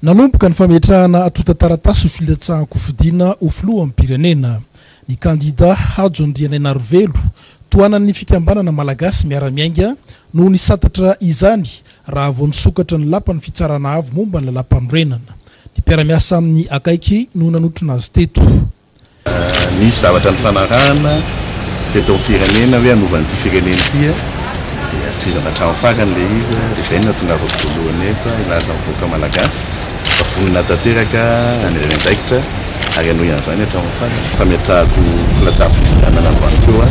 Nanomboka ny fametrahana atotataratasy filatsahako fidina ho filoha amin'ny pirenena. Ny kandida Hajo Andrianenarivelo toanan'ny fikambanana malagasy miara-miainga no nisatatra izany raha vao nisokatra ny lapan'ny fitsarana avo momba ny lalampanorenana. Ny mpiara-miasa amin'ny akaiky no nanotrona azy teto. Nisy zavatra ny fanarahana teto amin'ny firenena hoe hanovan'ity firenena ity dia tohizana hatrany farany le izy dia izay no tonga voalohany eto ilaza amin'ny vahoaka malagasy vonina tanteraka aniren'andraikitra ary anoy an'izany hatramin'ny farany fametrahako filatsahako fifidianana androany koa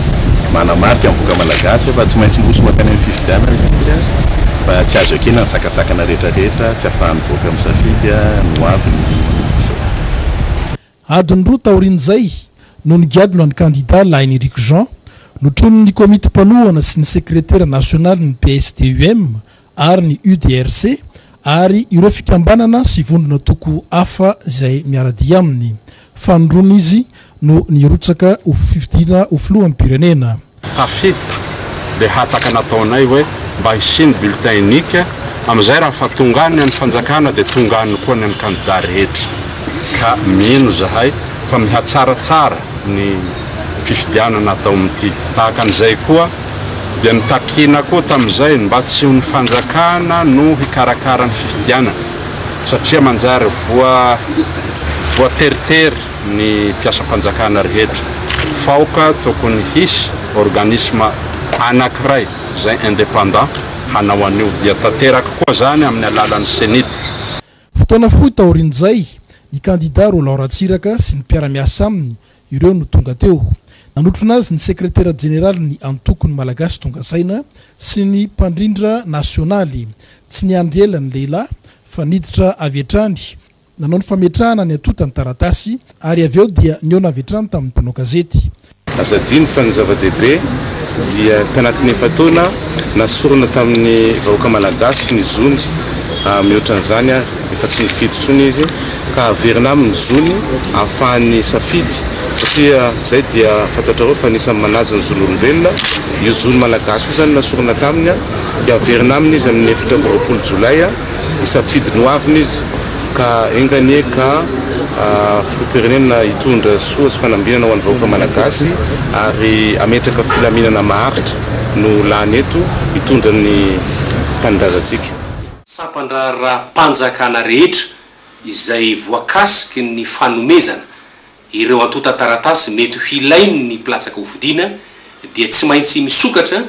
manamarika amin'ny vahoaka malagasy fa tsy maintsy mboso makany amin'ny fifidianana itsika fa tsy azo akena ny sakatsakana rehetrarehetra tsy ahafahan'ny vahoaka misafidy no avy ny adiny roa taorin'izay no nigadona ny kandida Laineric Jean notronon'ny komite mpanohana sy ny sekretera nasionaly ny PSDUM ary ny UDRC ary ireo fikambanana sy vondrona toko hafa izay miaradia aminy fanondrona izy no nirotsaka ho fifidiana ho filohan'ny pirenena. Tafita dia hataka nataonay hoe mba hisiny bulletin unique amin'izay raha fa tongany ny fanjakana dia tongany koa ny kandida rehetra ka mino zahay fa mihatsaratsara ny fifidianana atao amin'ity tahaka an'izay koa dia nitakina koa tamin'izay mba tsy ho ny fanjakana no hikarakara ny fifidianana satria manjary voateritery ny mpiasa-panjakana rehetra faoka tokony hisy organisme anankiray izay indépendant hanao an'io dia tanteraka koa zany amin'ny alalan'ny senity. Fotoana fohy taorin'izay ny kandida Roland Ratsiraka sy ny mpiara-miasa aminy ireo no tonga teo. Nanotrona azy ny sekretera jeneraly ny antokony malagasy tonga saina sy ny mpandrindra nasionaly tsy niandry ela ny lehilahy fa niditra avy hatrany nanao ny fametrahana ny atotany taratasy ary avy eo dia niona avy hatrany tamin'ny mpanao gazety. Azadiny fa ny zava-dehibe dia tanatin'ny efa-taona nasorona tamin'ny vahoaka malagasy ny zony mihoatran'izany efa tsy nifidy intsony izy ka averina amin'ny zony ahafahany safidy satria zay dia fantatrareo fa anisan'ny manaja ny zon'olombelona io zony malagasy io zany nasorona taminy dia averina aminy izy amin'ny 7 jolay isafidy no aviny izy ka enganie ka filopirenena hitondra soa sy fanambinana ho an'ny vahoaka malagasy ary ametraka filaminana maharitra no lany eto hitondra ny tanindrazantsika. Sampandrara-panjakana rehetra izay voakasiky ny fanomezana ireo antota-taratasy mety hilainy ny platsaka hofidiana dia tsy maintsy misokatra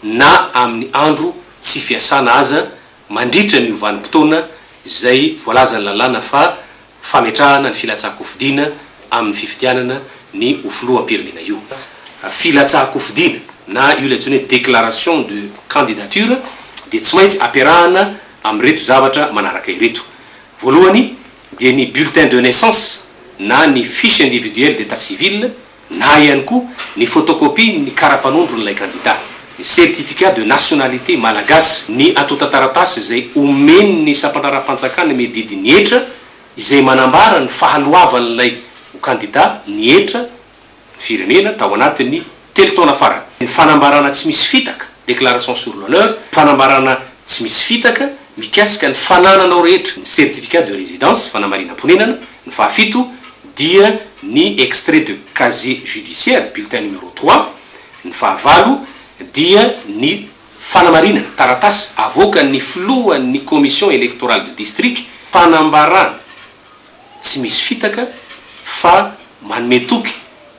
na amin'ny andro tsy fiasana aza mandritra ny ovanim-potoana izay voalaza ny lalàna fa fametrahana ny filatsahako hofidiana amin'ny fifidianana ny filoham-pirenena io. Filatsahako hofidiana na io ilay déclaration de candidature dia tsy maintsy ampiarahana amin'reto zavatra manaraka ireto. Voalohany dia ny bulletin de naissance na ny fiche individuelle d'état civil na ihany koa ny photocopie ny karapanondro n'ilay candidat, ny certificat de nationalité malagasy, ny atotataratasy izay omeny ny sampandrara-panjakana medidi ny hetra izay manambara ny fahaloavan'ilay candidat ny hetra firenena tao anatin'ny 3 taona farany. Ny fanambarana tsy misy fitaka déclaration sur l'honneur, fanambarana tsy misy fitaka mikasika ny fanananao rehetra, ny certificat de résidence fanamarinam-ponenana, ny fahafito dia ny extrait de casier judiciaire bulletin numéro 3, ny fahavalo dia ny fanamarinana taratasy avoaka ny filohan'ny commission électorale de district fanambarana tsy misy fitaka fa manome toky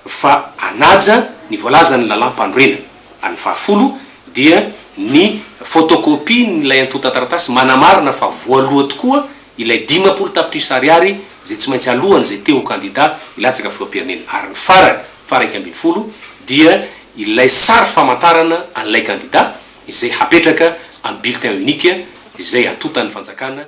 fa anaja ny voalaza ny lalampanorenana. Any fahafolo dia ny photocopie n'ilay antota-taratasy manamarina fa voaloha tokoa ilay 50 tapitrisa ariary zay tsy maintsy alohany zay teo candidat ilatsaka filoham-pirenena. Ary ny farany 1/10 dia ilay sary famantarana an'ilay candidat izay hapetraka amin'ny bulletin unique izay atotan'ny fanjakana.